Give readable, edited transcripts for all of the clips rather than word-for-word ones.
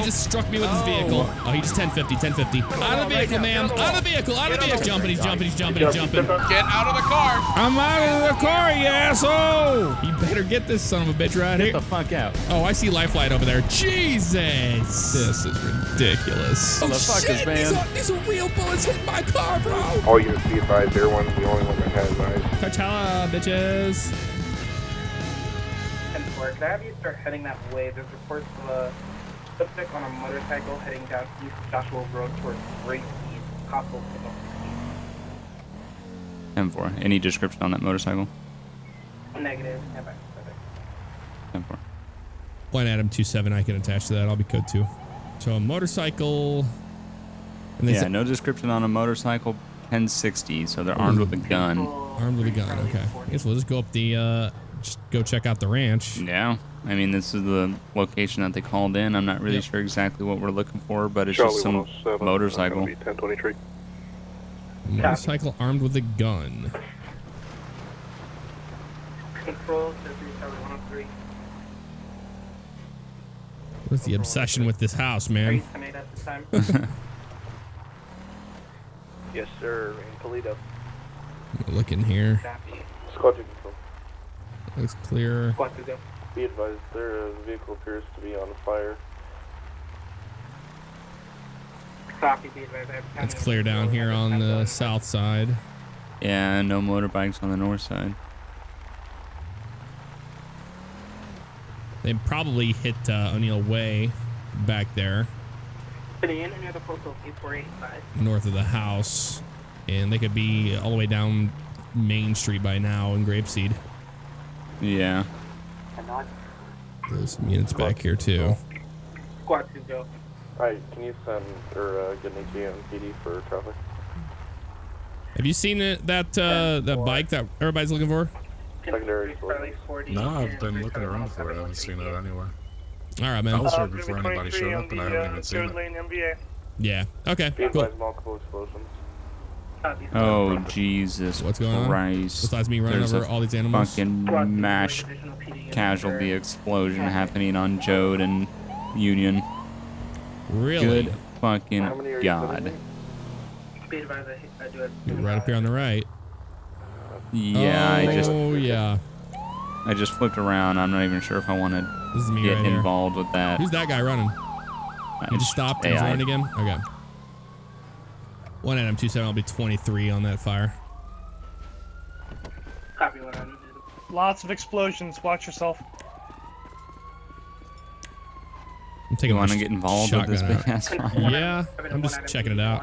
He just struck me with his vehicle. Oh, he just 1050. Out of the vehicle, ma'am. Out of the vehicle. He's jumping. Get out of the car. I'm out of the car, you asshole. You better get this son of a bitch right here. Get the fuck out. Oh, I see Lifeline over there. Jesus. This is ridiculous. What the fuck is, man? These are real bullets hitting my car, bro. All units be advised, they're the only one that has eyes. Coachella, bitches. Can I have you start heading that way? There's reports of a suspect on a motorcycle heading down East Joshua Road towards Great East, possible signal 10-4. Any description on that motorcycle? Negative. 10-4. Line Adam 27, I can attach to that. I'll be code 2. So a motorcycle. And Yeah, no description on a motorcycle. 1060, so they're armed with a gun. Armed with a gun, okay. I guess we'll just go up the, just go check out the ranch. Yeah, I mean, this is the location that they called in. I'm not really sure exactly what we're looking for, but it's just some motorcycle. 1023. Motorcycle armed with a gun. Control, 103. What's the obsession with this house, Are man? you estimated at this time? Yes, sir, in Toledo. Look in here. Copy. Squad 2 control. Looks clear. Squad 2 go. Be advised, their vehicle appears to be on fire. Copy, be advised. It's clear down here on the south side. Yeah, no motorbikes on the north side. They probably hit O'Neill Way back there, Sitting in near the postal 8485. north of the house. And they could be all the way down Main Street by now in Grapeseed. Yeah. There's some units back here too. Squad 2 go. Alright, can you send or get an ATM PD for traffic? Have you seen that bike that everybody's looking for? Secondary. No, I've been looking around for it. I haven't seen it anywhere. All right, I man. was here before anybody showed up, and I haven't even seen it. Yeah. Okay. Be Cool. advised, multiple explosions. Oh, Jesus What's going on? Christ. Besides me running There's over a all these animals. fucking mass casualty explosion happening on Jode and Union. Really? Good fucking God. Be advised, I do have Right up here on the right. Yeah, Oh, yeah. I just flipped around. I'm not even sure if I want to This is me get right here. involved with that. Who's that guy running? He just stopped and he's AI. running again? Okay. 1 Adam 27, I'll be 23 on that fire. Copy 1 Adam. Lots of explosions. Watch yourself. I'm taking You want to get involved with this shotgun big ass fire? Yeah, I'm just checking it out.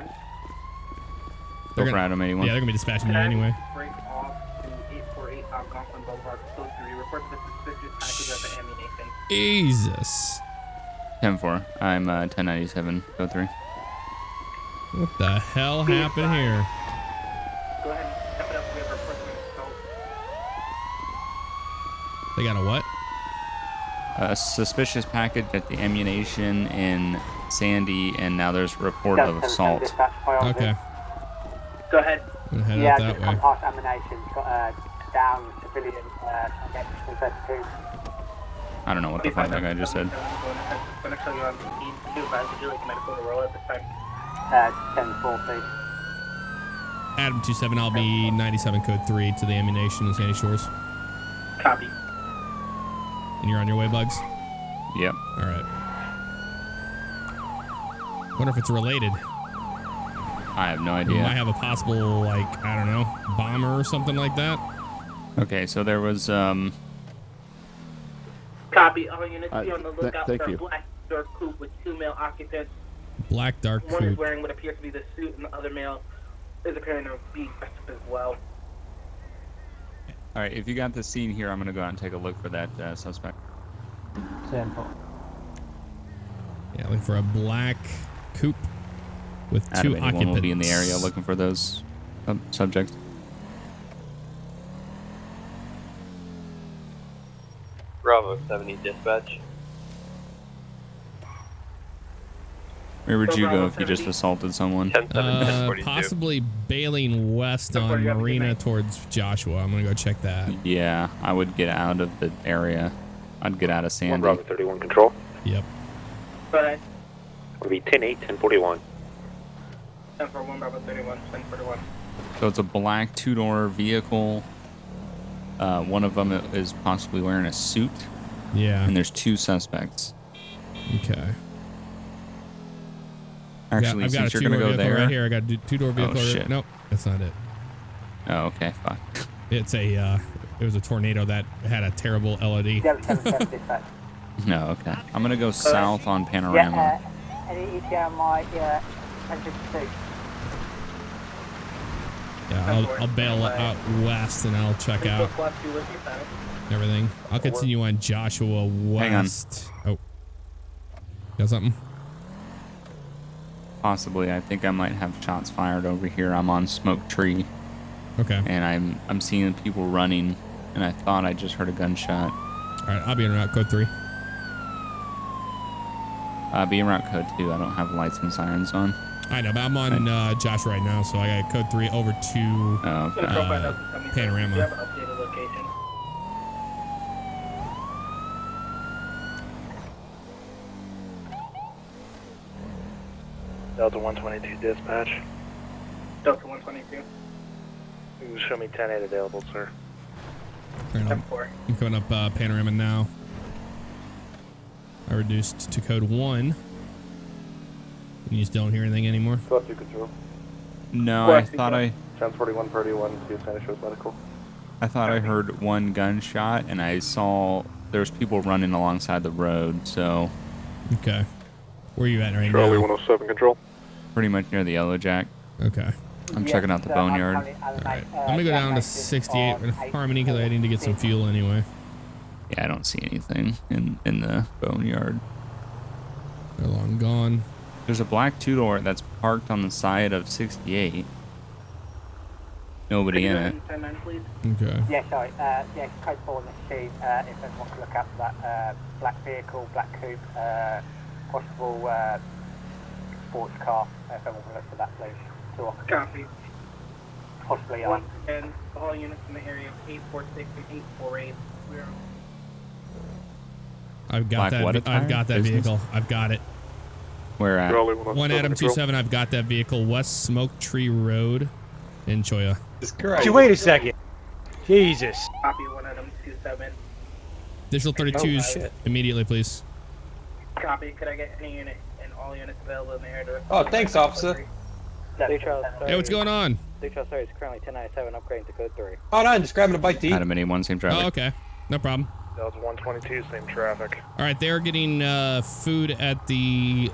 Go They're for Adam 81. Yeah, they're gonna be dispatching me anyway. Break off to 848 Algonquin Boulevard, code 3. Report the suspicious package of the ammunition. Jesus. 10-4. I'm 1097. Go 3. What the hell happened here? Go ahead and step it up. We have reports of an assault. They got a what? A suspicious package at the ammunition in Sandy, and now there's a report of assault. Okay. Go ahead. I'm gonna head out that way. past ammunition. Got down civilian connection 32. I don't know what the fuck that guy just said. I'm going to show you on the scene. Be advised, would you like medical to roll at this time? 10-4, please. Adam 27, I'll be 97 code 3 to the ammunition in Sandy Shores. Copy. And you're on your way, Bugs? Yep. All right. Wonder if it's related. I have no We idea. might have a possible, like, I don't know, bomber or something like that. Okay, so there was Copy. All units be on the lookout thank for you. a black dark coupe with 2 male occupants. Black dark One is coupe. wearing what appears to be the suit, and the other male is appearing to be dressed up as well. All right, if you got the scene here, I'm gonna go out and take a look for that suspect. 10-4. Yeah, looking for a black coupe with 2 Adam 81 occupants. will be in the area looking for those subjects. Bravo 70 dispatch. Where would you go if you just assaulted someone? 10-7-10-42. Possibly bailing west on Marina towards Joshua. I'm gonna go check that. Yeah, I would get out of the area. I'd get out of Sandy. Bravo 31 control. Yep. Go ahead. Would be 10-8, 10-41. 10-41, Bravo 31, 10-41. So it's a black two-door vehicle. One of them is possibly wearing a suit. Yeah. And there's 2 suspects. Okay. Actually, I've got a since you're gonna two-door go vehicle there, right here. I got a two-door vehicle. Oh, shit. Nope, that's not it. Oh, okay, fuck. It's a. It was a tornado that had a terrible LOD. No, okay. I'm gonna go south on Panorama. Any ETA on my 102? Yeah, I'll bail out west and I'll check out everything. I'll continue on Joshua West. Hang on. Oh, got something? Possibly. I think I might have shots fired over here. I'm on Smoke Tree. Okay. And I'm seeing people running, and I thought I just heard a gunshot. All right, I'll be in route code 3. Be in route code 2. I don't have lights and sirens on. I know, but I'm on Josh right now, so I got code 3 over to Panorama. Do you have an updated location? Delta 122 dispatch. Delta 122. You can show me 10-8 available, sir. Right, I'm coming up Panorama now. I reduced to code 1. You just don't hear anything anymore? Go up to control. No, I thought I... 10-41-31 to Santa Cruz Medical. I thought I heard one gunshot, and I saw there's people running alongside the road, so... Okay. Where are you at right Charlie now? 107 control. Pretty much near the Yellow Jack. Okay. I'm checking out the boneyard. Alright. I'm gonna go down to 68 in Harmony because I need to get some fuel anyway. Yeah, I don't see anything in the boneyard. They're long gone. There's a black two-door that's parked on the side of 68. Nobody in it. Okay. Yeah, sorry. Yeah, code 4 on the sheet. If anyone wants to look up that black vehicle, black coupe, possible sports car. If anyone wants to look for that, please. Copy. Possibly, Once again, all units in the area 846 and 848. We're I've got Black what that. I've got that business? vehicle. I've got it. Where at? 1 Adam 27. I've got that vehicle. West Smoke Tree Road in Choya. Wait a second. Jesus. Copy 1 Adam 27. Additional 32s immediately, please. Copy. Could I get any unit and all units available in the area? Oh, thanks, officer. Hey, what's going on? Sorry, it's currently 1097, upgrading to code 3. Oh, no, I'm just grabbing a bite to eat. Adam 81, same traffic. Oh, okay. No problem. Delta 122, same traffic. All right, they're getting food at the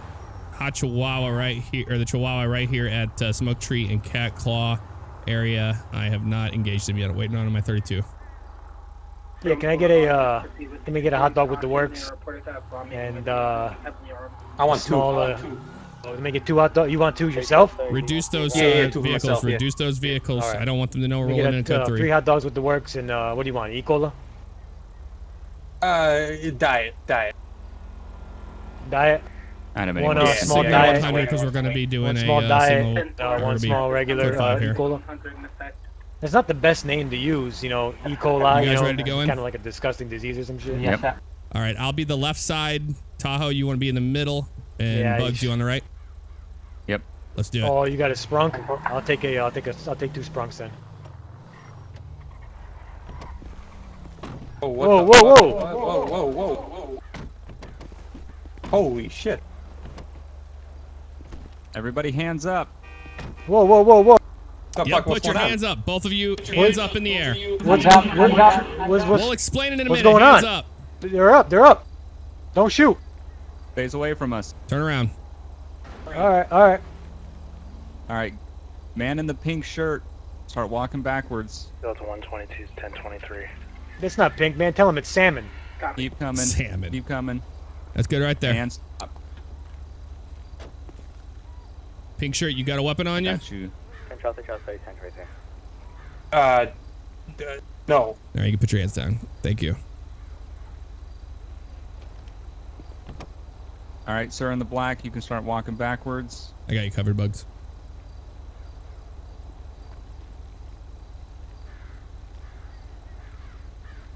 Hot Chihuahua right here, or the Chihuahua right here at Smoke Tree and Cat Claw area. I have not engaged them yet. I'm waiting on my 32. Yeah, can I get a hot dog with the works? And I want small, let me get 2 hot dogs. You want 2 yourself? Reduce those 2 vehicles. myself, Reduce those vehicles. All right. I don't want them to know we're Let me rolling in get code 3. 3 hot dogs with the works, and what do you want? E-cola? Diet. Diet? Adam One 81. small Yeah, diet. 100 because we're going to be doing One small a diet, single. one small regular E-cola. It's not the best name to use, you know, E. coli. You guys ready to go in? Kind of like a disgusting disease or some shit. Yep. All right, I'll be the left side. Tahoe, you want to be in the middle, and Yeah, Bugs, you on the right. Yep. Let's do it. Oh, you got a sprunk? I'll take 2 sprunks then. Oh, Whoa. Holy shit. Everybody hands up. Whoa. Yep, put your hands up. Both of you, hands up in the air. What's We'll explain it in a what's minute. going Hands on? up. They're up. Don't shoot. Phase away from us. Turn around. All right. All right. Man in the pink shirt. Start walking backwards. Delta 122 is 1023. That's not pink, man. Tell him it's salmon. Keep coming. Salmon. Keep coming. That's good right there. Hands up. Pink shirt, you got a weapon on you? Got you. Control 30, 10 right there. No. All right, you can put your hands down. Thank you. All right, sir, in the black, you can start walking backwards. I got you covered, Bugs.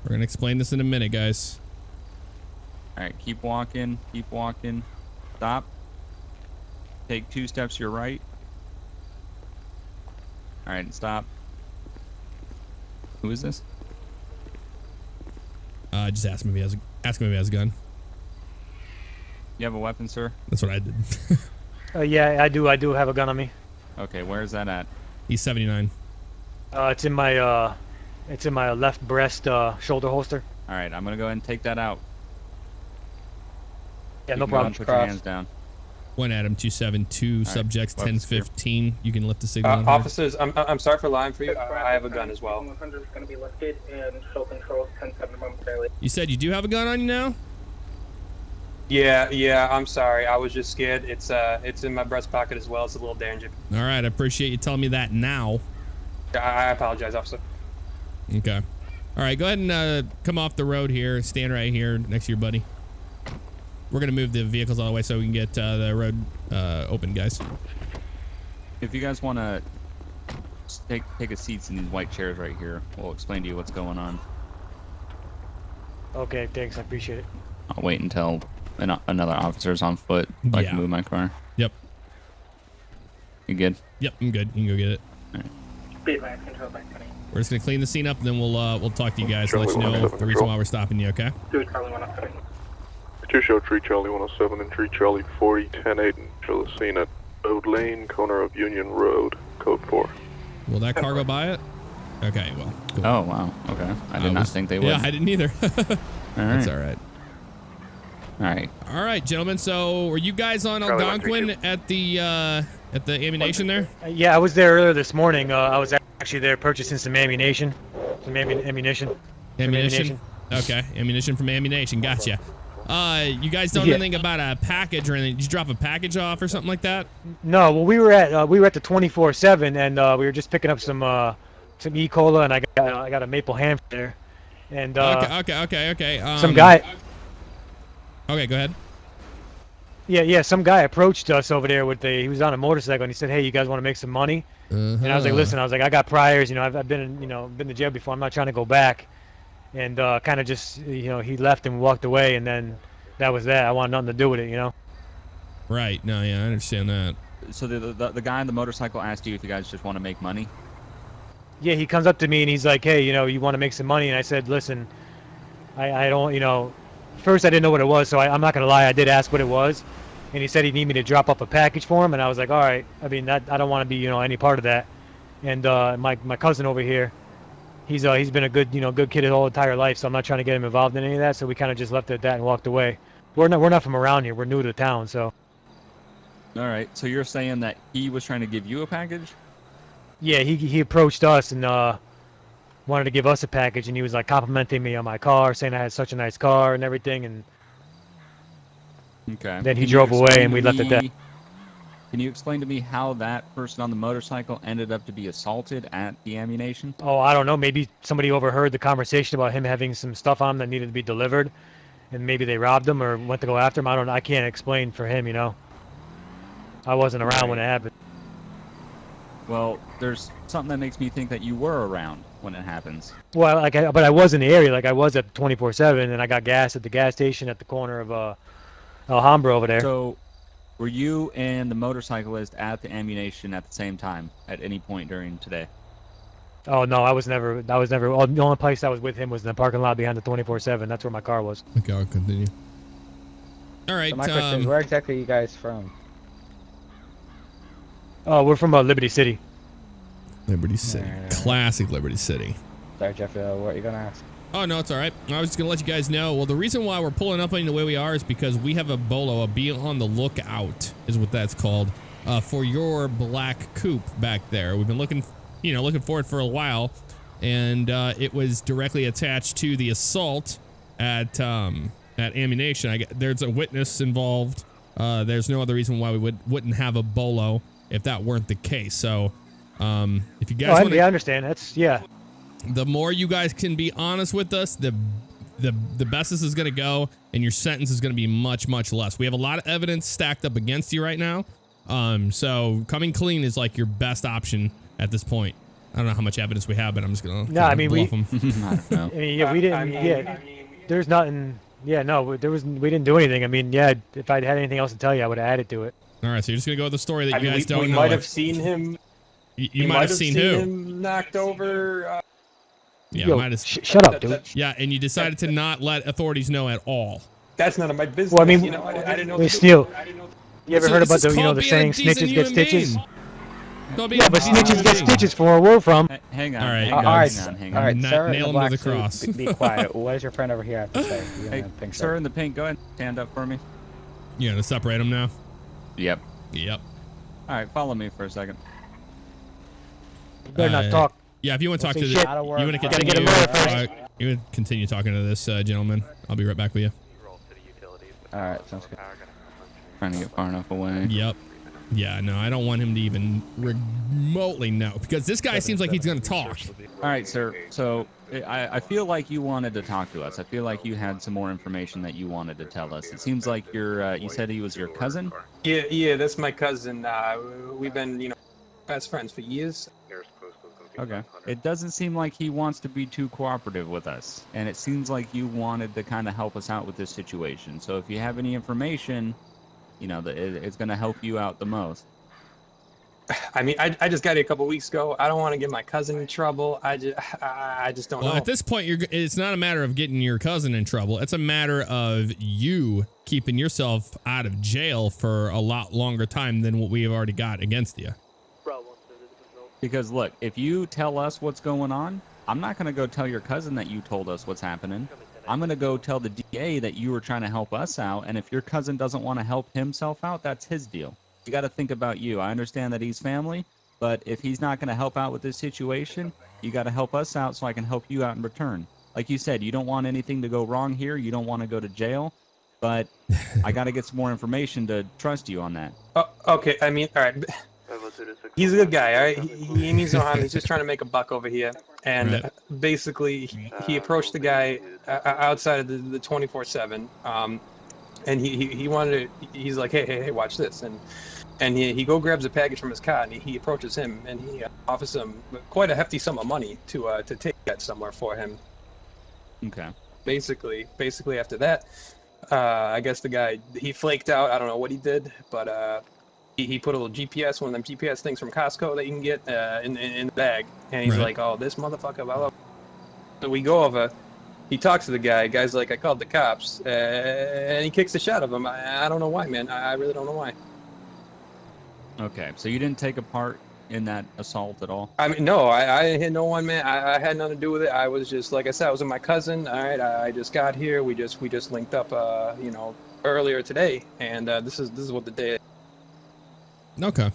We're going to explain this in a minute, guys. All right, keep walking. Keep walking. Stop. Take 2 steps to your right. All right, and stop. Who is this? Just ask him if he has a gun. You have a weapon, sir? That's what I did. Yeah, I do have a gun on me. Okay, where is that at? He's 79. It's in my left breast shoulder holster. All right, I'm gonna go ahead and take that out. Yeah, You no can go ahead problem. and put your hands down. One Adam 272 subjects weapons clear. 1015. You can lift the signal. on her. Officers, I'm sorry for lying for you. I have a gun as well. 100 is going to be lifted and show controls 10-7 momentarily. You said you do have a gun on you now? Yeah, I'm sorry. I was just scared. It's in my breast pocket as well. It's a little danger. All right, I appreciate you telling me that now. I apologize, officer. Okay. All right, go ahead and come off the road here. Stand right here next to your buddy. We're going to move the vehicles all the way so we can get the road open, guys. If you guys want to take a seat in these white chairs right here, we'll explain to you what's going on. Okay, thanks. I appreciate it. I'll wait until another officer's on foot so I can move my car. Yep. You good? Yep, I'm good. You can go get it. All right. Speed back, control back 20. We're just going to clean the scene up, and then we'll talk to you guys and let you know the reason why we're stopping you, okay? Do it, Charlie 107. 2 show 3 Charlie 107 and 3 Charlie 40 10-8 and show the scene at Ode Lane, corner of Union Road, code 4. Will that car go by it? Okay, well, cool. Oh, wow. Okay. I did not think they would. Yeah, I didn't either. All right. That's all right. All right. All right, gentlemen. So, were you guys on Algonquin at the ammunition there? Yeah, I was there earlier this morning. I was actually there purchasing some ammunition. Ammunition. Okay, ammunition from ammunition. Gotcha. You guys don't know anything about a package or anything? Did you drop a package off or something like that? No, well, we were at the 24/7, and we were just picking up some E. Cola, and I got a maple ham there, and okay. Some guy. Okay, go ahead. Yeah. Some guy approached us over there he was on a motorcycle, and he said, "Hey, you guys want to make some money?" And I was like, "Listen, I got priors. I've been been to jail before. I'm not trying to go back." And kind of just, he left and walked away, and then that was that. I wanted nothing to do with it, Right. No, yeah, I understand that. So the guy on the motorcycle asked you if you guys just want to make money? Yeah, he comes up to me and he's like, "Hey, you want to make some money?" And I said, "Listen, I don't, first I didn't know what it was, so I'm not gonna lie, I did ask what it was, and he said he'd need me to drop off a package for him, and I was like, all right. I mean, I don't want to be, any part of that. And my cousin over here, he's been a good kid his whole entire life, so I'm not trying to get him involved in any of that. So we kind of just left it at that and walked away. We're not from around here. We're new to the town, so. All right. So you're saying that he was trying to give you a package? Yeah, he approached us and wanted to give us a package, and he was like complimenting me on my car, saying I had such a nice car and everything, and okay. Then he drove away and we left it there. Can you explain to me how that person on the motorcycle ended up to be assaulted at the ammunition? Oh, I don't know. Maybe somebody overheard the conversation about him having some stuff on him that needed to be delivered, and maybe they robbed him or went to go after him. I don't know. I can't explain for him, I wasn't around when it happened. Well, there's something that makes me think that you were around when it happens. Well, but I was in the area. Like I was at 24/7, and I got gas at the gas station at the corner of Alhambra over there. So, were you and the motorcyclist at the ammunition at the same time at any point during today? Oh no, I was never. Oh, the only place I was with him was in the parking lot behind the 24/7. That's where my car was. Okay, I'll continue. All right. So my question is, where exactly are you guys from? Oh, we're from Liberty City. Liberty City. Classic Liberty City. Sorry, Jeffrey, what are you going to ask? Oh, no, it's all right. I was just going to let you guys know. Well, the reason why we're pulling up on you the way we are is because we have a bolo, a be on the lookout is what that's called, for your black coupe back there. We've been looking for it for a while, and it was directly attached to the assault at ammunition. There's a witness involved. There's no other reason why we wouldn't have a bolo if that weren't the case. So, if you guys want to... I understand. The more you guys can be honest with us, the best this is going to go, and your sentence is going to be much, much less. We have a lot of evidence stacked up against you right now. So coming clean is like your best option at this point. I don't know how much evidence we have, but I'm just going to bluff them. I don't know. I mean, we didn't. There's nothing. Yeah, no, we didn't do anything. I mean, if I'd had anything else to tell you, I would have added to it. All right, so you're just gonna go with the story that you guys don't we know. might have seen him. You might have seen who? Him knocked over. Yeah, Yo, might have. shut up, dude. Yeah, and you decided to not let authorities know at all. That's none of my business. Well, I mean, you know, I didn't know. wait, Steele. You ever heard This about is the, you know, called the being saying a decent snitches get human stitches? being. Called being Yeah, a but decent snitches human get being. stitches for where we're from. Hang on. All right, hang guys. on, All right, hang on, hang all on. right, Na- sir. in nail the him to black the suit, cross. Be quiet. What does your friend over here have to say? You in Hey, the pink sir shirt? in the pink, go ahead and stand up for me. You gonna separate them now? Yep. Yep. All right, follow me for a second. You better not talk. Yeah, if you want to talk to Say the, shit. you want to Gotta continue. get a lawyer first. You would continue talking to this gentleman. I'll be right back with you. All right, sounds good. Trying to get far enough away. Yep. Yeah, no, I don't want him to even remotely know because this guy seems like he's gonna talk. All right, sir. So I feel like you wanted to talk to us. I feel like you had some more information that you wanted to tell us. It seems like you said he was your cousin. Yeah, that's my cousin. We've been, you know, best friends for years. Okay. It doesn't seem like he wants to be too cooperative with us, and it seems like you wanted to kind of help us out with this situation. So if you have any information, you know, it's going to help you out the most. I mean, I just got here a couple weeks ago. I don't want to get my cousin in trouble. I just don't know. Well, at this point, it's not a matter of getting your cousin in trouble. It's a matter of you keeping yourself out of jail for a lot longer time than what we have already got against you. Because look, if you tell us what's going on, I'm not going to go tell your cousin that you told us what's happening. I'm going to go tell the DA that you were trying to help us out. And if your cousin doesn't want to help himself out, that's his deal. You got to think about you. I understand that he's family, but if he's not going to help out with this situation, you got to help us out so I can help you out in return. Like you said, you don't want anything to go wrong here. You don't want to go to jail, but I got to get some more information to trust you on that. Oh, okay. I mean, all right. He's a good guy, all right? He means no harm. He's just trying to make a buck over here. And Right. basically, he approached the guy outside of the 24/7. And he wanted to, he's like, hey, watch this. And he grabs a package from his car, and he approaches him, and he offers him quite a hefty sum of money to take that somewhere for him. Okay. Basically after that, I guess the guy, he flaked out. I don't know what he did, but he put a little GPS, one of them GPS things from Costco that you can get in the bag. And he's Right. like, oh, this motherfucker, blah, blah. So we go over, he talks to the guy. Guy's like, I called the cops. And he kicks the shit out of him. I don't know why, man. I really don't know why. Okay. So you didn't take a part in that assault at all? I mean, no, I hit no one, man. I had nothing to do with it. I was just, like I said, I was with my cousin. All right, I just got here. We just linked up, you know, earlier today. And this is what the day is. Okay.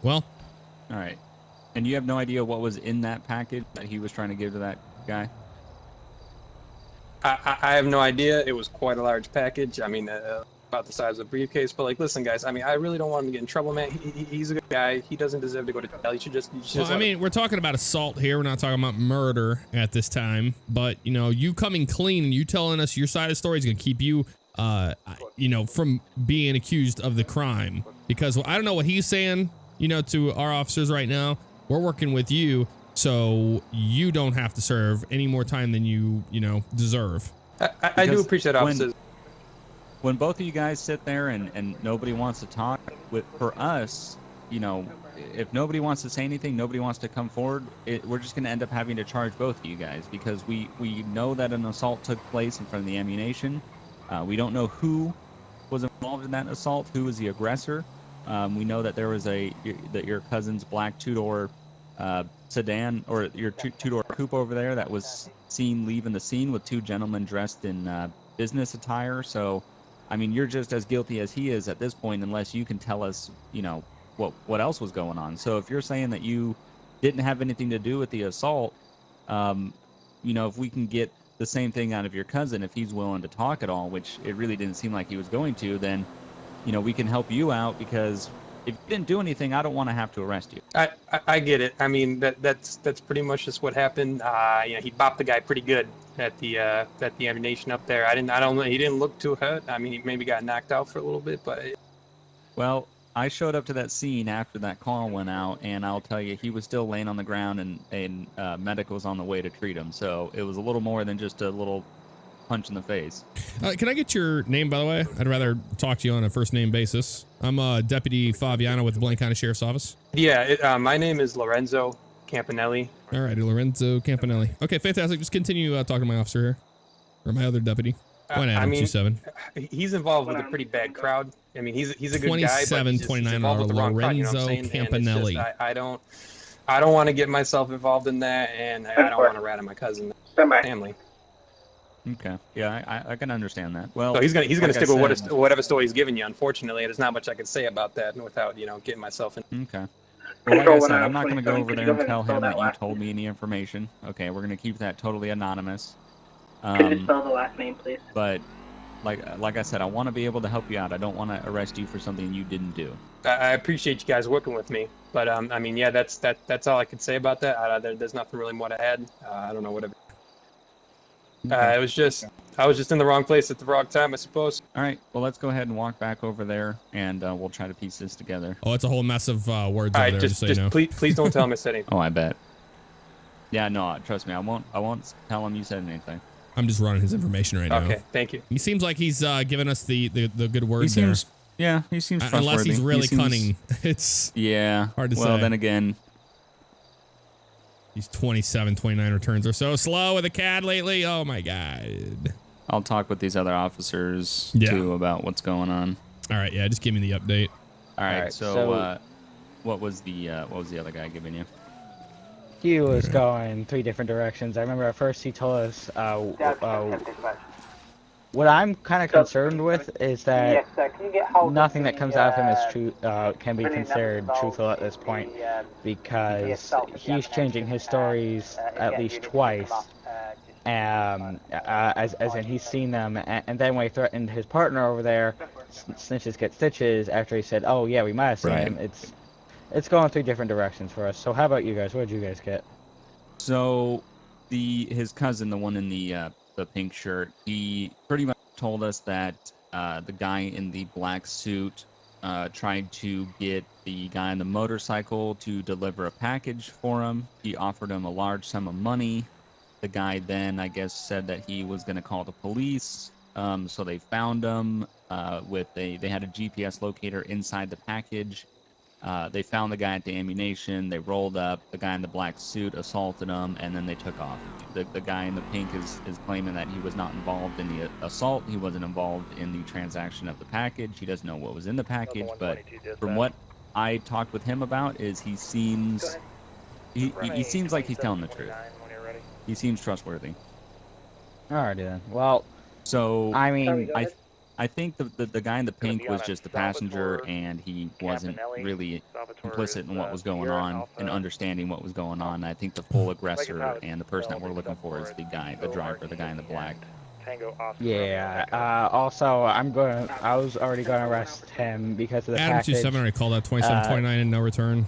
Well. All right. And you have no idea what was in that package that he was trying to give to that guy? I have no idea. It was quite a large package. I mean, about the size of a briefcase. But like, listen, guys. I mean, I really don't want him to get in trouble, man. He's a good guy. He doesn't deserve to go to jail. You should just. Well, I mean, we're talking about assault here. We're not talking about murder at this time. But you know, you coming clean and you telling us your side of the story is going to keep you, you know, from being accused of the crime. Because I don't know what he's saying, you know, to our officers right now. We're working with you, so you don't have to serve any more time than you know, deserve. I do appreciate officers. When both of you guys sit there and nobody wants to talk, for us, you know, if nobody wants to say anything, nobody wants to come forward, we're just going to end up having to charge both of you guys because we know that an assault took place in front of the ammunition. We don't know who was involved in that assault, who was the aggressor. We know that there was your cousin's black two-door sedan, or your two-door coupe over there that was seen leaving the scene with two gentlemen dressed in business attire. So, I mean, you're just as guilty as he is at this point, unless you can tell us, you know, what else was going on. So if you're saying that you didn't have anything to do with the assault, you know, if we can get the same thing out of your cousin, if he's willing to talk at all, which it really didn't seem like he was going to, then, you know, we can help you out, because if you didn't do anything, I don't want to have to arrest you. I get it. I mean, that's pretty much just what happened. You know, he bopped the guy pretty good at the ammunition up there. I don't know. He didn't look too hurt. I mean, he maybe got knocked out for a little bit, but. Well, I showed up to that scene after that call went out, and I'll tell you, he was still laying on the ground, and medic was on the way to treat him. So it was a little more than just a little punch in the face. Can I get your name, by the way? I'd rather talk to you on a first name basis. I'm Deputy FiveM with the Blaine County Sheriff's Office. Yeah, my name is Lorenzo Campanelli. All right, Lorenzo Campanelli. Okay, fantastic. Just continue talking to my officer here, or my other deputy. Point Adam 27. He's involved with a pretty bad crowd. I mean, he's a good guy, but 27, he's 29 involved with the wrong crowd, you know what I'm Lorenzo saying? And it's Campanelli. just, I don't want to get myself involved in that, and I don't want to rat on my cousin family. Okay. Yeah, I can understand that. Well, So he's gonna like stick I with said- whatever story he's giving you. Unfortunately, there's not much I can say about that without getting myself in. Okay. Well, like I said, I'm not going to go over there and tell him that you told me any information. Okay, we're going to keep that totally anonymous. Could you spell the last name, please? But like I said, I want to be able to help you out. I don't want to arrest you for something you didn't do. I appreciate you guys working with me, but I mean, yeah, that's all I could say about that. There's nothing really more to add. I don't know whatever. I was just in the wrong place at the wrong time, I suppose. All right, well, let's go ahead and walk back over there, and we'll try to piece this together. Oh, it's a whole mess of words All over right, there, just so you know. please don't tell him I said anything. Oh, I bet. Yeah, no, trust me, I won't tell him you said anything. I'm just running his information right now. Okay, thank you. He seems like he's giving us the good word He seems, there. yeah, he seems trustworthy. Unless he's really He seems- cunning. It's yeah, hard to say. Well, then again, These 27, 29 returns are so slow with the CAD lately. Oh my god. I'll talk with these other officers Yeah. too about what's going on. All right, yeah, just give me the update. All right, Alright, so so- what was the other guy giving you? He was going 3 different directions. I remember at first he told us, what I'm kind of concerned with is that nothing that comes out of him is true, can be considered truthful at this point, because he's changing his stories at least twice, as in he's seen them, and then when he threatened his partner over there, Snitches get stitches, after he said, oh yeah, we might have seen Right. him, it's going 3 different directions for us. So how about you guys? What did you guys get? So, his cousin, the one in the pink shirt, he pretty much told us that the guy in the black suit tried to get the guy on the motorcycle to deliver a package for him. He offered him a large sum of money. The guy then, I guess, said that he was going to call the police. So they found him they had a GPS locator inside the package. They found the guy at the ammunition. They rolled up. The guy in the black suit assaulted him, and then they took off. The guy in the pink is claiming that he was not involved in the assault. He wasn't involved in the transaction of the package. He doesn't know what was in the package. But from what I talked with him about, is he seems like he's telling the truth. He seems trustworthy. Alrighty then. Well, So I mean, I think the guy in the pink was just the passenger, and he wasn't really complicit in what was going on and understanding what was going on. I think the full aggressor and the person that we're looking for is the driver, the guy in the black. yeah. Also, I was already gonna arrest him because of the Adam package. 27 already called out 27, 29 and no return.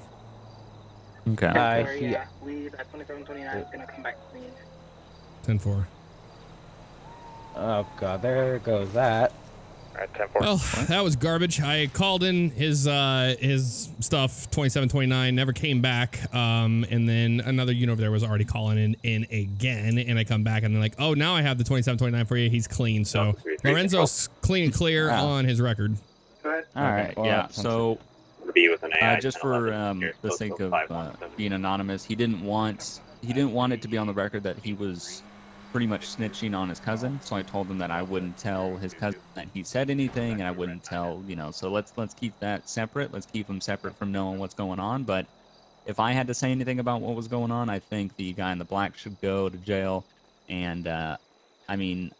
Okay. Leave at 2729 is gonna come back clean. 10-4. Oh god, there goes that. Alright, 10-4. Well, that was garbage. I called in his stuff, 2729, never came back. And then another unit over there was already calling in again. And I come back and they're like, oh, now I have the 2729 for you. He's clean. So Lorenzo's clean and clear on his record. Go ahead. Alright, well, yeah. that sounds So Be with an AI. just for the sake of being anonymous, he didn't want it to be on the record that he was pretty much snitching on his cousin. So I told him that I wouldn't tell his cousin that he said anything, and I wouldn't tell, so let's keep that separate. Let's keep him separate from knowing what's going on. But if I had to say anything about what was going on, I think the guy in the black should go to jail. And I mean,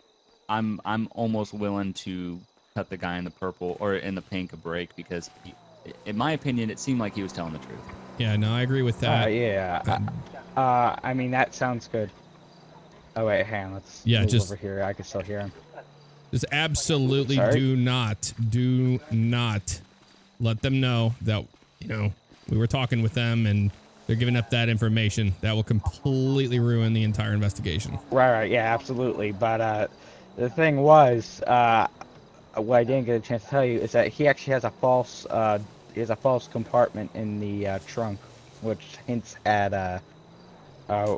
I'm almost willing to cut the guy in the purple or in the pink a break, because in my opinion, it seemed like he was telling the truth. Yeah, no, I agree with that. yeah. I mean, that sounds good. Oh wait, hang on, let's move over here. I can still hear him. Just absolutely do not let them know that, we were talking with them and they're giving up that information. That will completely ruin the entire investigation. Right, yeah, absolutely. But the thing was, what I didn't get a chance to tell you is that he actually has a false compartment in the trunk, which hints at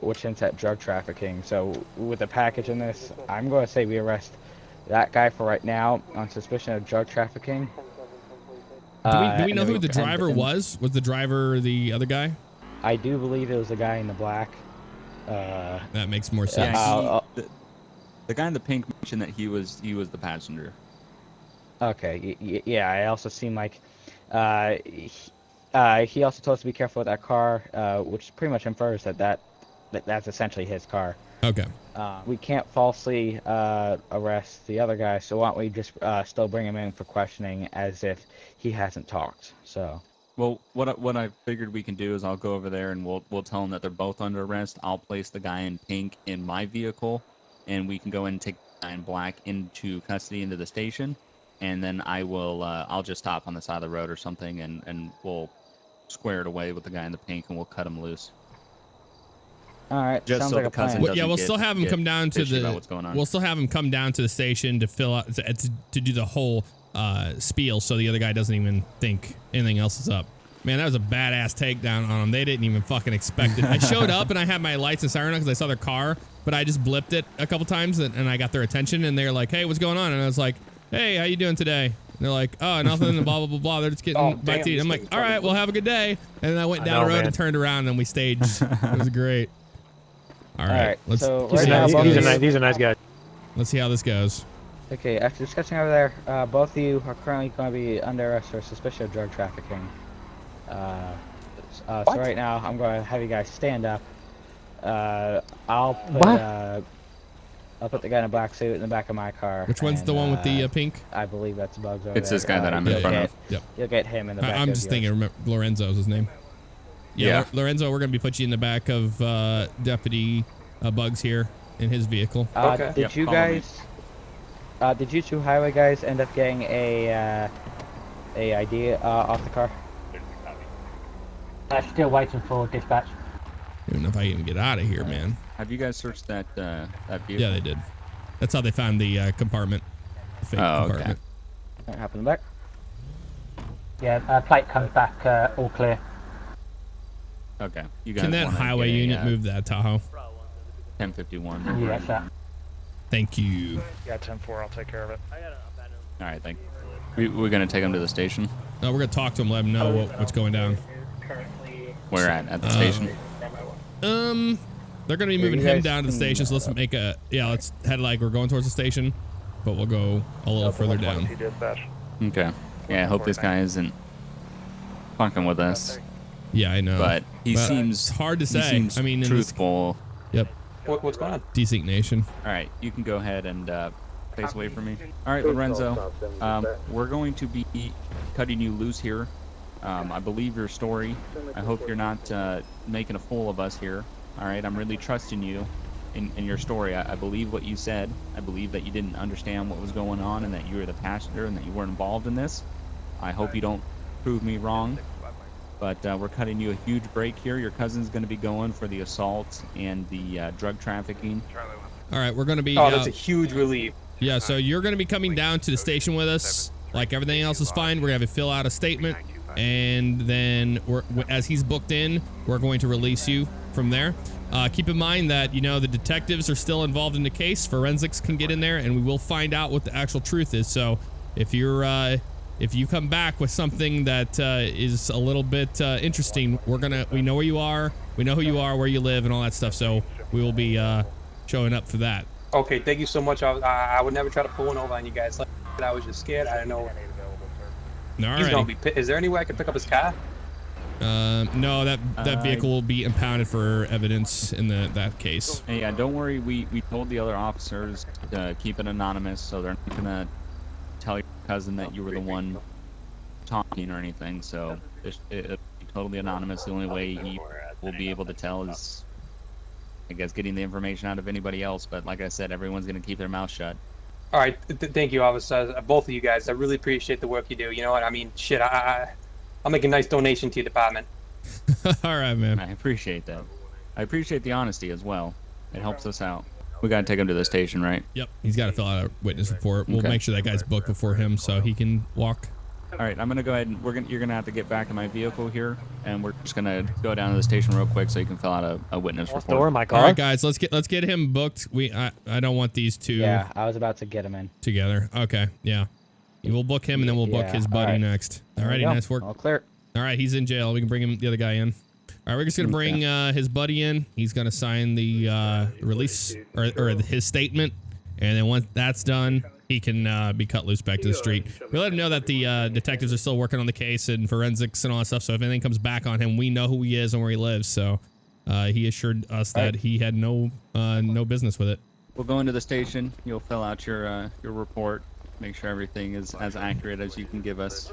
which hints at drug trafficking. So with the package in this, I'm going to say we arrest that guy for right now on suspicion of drug trafficking. Do we know who the driver was? Was the driver the other guy? I do believe it was the guy in the black. That makes more sense. The guy in the pink mentioned that he was the passenger. Okay, yeah, I also seem like he also told us to be careful with that car, which pretty much infers that's essentially his car. Okay. We can't falsely arrest the other guy, so why don't we just still bring him in for questioning as if he hasn't talked? So. Well, what I figured we can do is I'll go over there and we'll tell them that they're both under arrest. I'll place the guy in pink in my vehicle, and we can go in and take the guy in black into custody into the station, and then I'll just stop on the side of the road or something, and we'll square it away with the guy in the pink, and we'll cut him loose. All right. Just sounds so like the a plan. cousin doesn't We'll still have him come down to the. What's going on. We'll still have him come down to the station to fill out to do the whole spiel, so the other guy doesn't even think anything else is up. Man, that was a badass takedown on them. They didn't even fucking expect it. I showed up and I had my lights and siren on because I saw their car, but I just blipped it a couple times and I got their attention, and they're like, "Hey, what's going on?" And I was like, "Hey, how you doing today?" And they're like, "Oh, nothing," and blah blah blah blah. They're just getting bites to eat. I'm like, "All right, well, have a good day." And then I went down the road and turned around and we staged. It was great. All right, let's. So These are nice guys. Let's see how this goes. Okay, after discussing over there, both of you are currently going to be under arrest for suspicion of drug trafficking. So right now, I'm going to have you guys stand up. I'll put the guy in a black suit in the back of my car. Which one's the one with the pink? I believe that's Bugs over It's there. this guy that I'm in front of. Yep. You'll get him in the back. I'm just thinking Lorenzo's his name. Yeah. Lorenzo, we're going to be putting you in the back of Deputy Bugs here in his vehicle. Okay. Did you guys? Did you two highway guys end up getting a ID off the car? Still waiting for dispatch. I don't know if I can get out of here, man. Have you guys searched that vehicle? Yeah, they did. That's how they found the compartment. The fake compartment. What happened in the back? Yeah, plate comes back all clear. Okay. You guys Can that highway unit move that Tahoe? 1051. Yeah, sir. Thank you. Yeah, 10-4. I'll take care of it. All right, thank you. We're going to take him to the station? No, we're going to talk to him, let him know what's going down. Where at the station? They're going to be moving him down to the station, so let's let's head like we're going towards the station, but we'll go a little further down. Okay. Yeah, I hope this guy isn't fucking with us. Yeah, I know. But he seems hard to say. He seems I mean, truthful. Yep. What's going on? Designation. All right, you can go ahead and face away from me. All right, Lorenzo, we're going to be cutting you loose here. I believe your story. I hope you're not making a fool of us here. All right, I'm really trusting you in your story. I believe what you said. I believe that you didn't understand what was going on and that you were the passenger and that you weren't involved in this. I hope you don't prove me wrong. But we're cutting you a huge break here. Your cousin's going to be going for the assault and the drug trafficking. All right, we're going to be... Oh, that's a huge relief. Yeah, so you're going to be coming down to the station with us. Like everything else is fine. We're going to have to fill out a statement. And then as he's booked in, we're going to release you from there. Keep in mind that, the detectives are still involved in the case. Forensics can get in there, and we will find out what the actual truth is. So if you come back with something that is a little bit interesting, we know where you are, we know who you are, where you live, and all that stuff. So we will be showing up for that. Okay, thank you so much. I would never try to pull one over on you guys. I was just scared. I didn't know. He's gonna be. Is there any way I can pick up his car? No, that vehicle will be impounded for evidence in that case. Hey, don't worry. We told the other officers to keep it anonymous, so they're not gonna tell your cousin that you were the one talking or anything. So it'll be totally anonymous. The only way he will be able to tell is, I guess, getting the information out of anybody else. But like I said, everyone's gonna keep their mouth shut. All right, thank you, officers, both of you guys. I really appreciate the work you do. You know what I mean? Shit, I'll make a nice donation to your department. All right, man. I appreciate that. I appreciate the honesty as well. It helps us out. We gotta take him to the station, right? Yep. He's got to fill out a witness report. We'll make sure that guy's booked before him so he can walk. All right, I'm gonna go ahead and you're gonna have to get back in my vehicle here, and we're just gonna go down to the station real quick so you can fill out a witness report. Door in my car. All right, guys, let's get him booked. I don't want these two. Yeah, I was about to get him in. Together. Okay, yeah. We'll book him and then we'll book his buddy next. Alrighty, nice work. All clear. All right, he's in jail. We can bring the other guy in. All right, we're just gonna bring his buddy in. He's gonna sign the release or his statement, and then once that's done, he can be cut loose back to the street. We let him know that the detectives are still working on the case and forensics and all that stuff. So if anything comes back on him, we know who he is and where he lives. So he assured us that he had no business with it. We'll go into the station. You'll fill out your report. Make sure everything is as accurate as you can give us,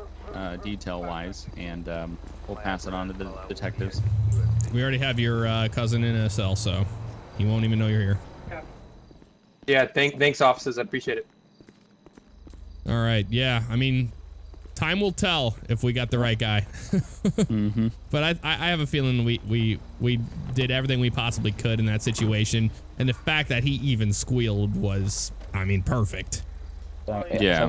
detail-wise, and we'll pass it on to the detectives. We already have your cousin in a cell, so he won't even know you're here. Yeah, thanks, officers. I appreciate it. All right, yeah. I mean, time will tell if we got the right guy. But I have a feeling we did everything we possibly could in that situation, and the fact that he even squealed was, I mean, perfect. Yeah.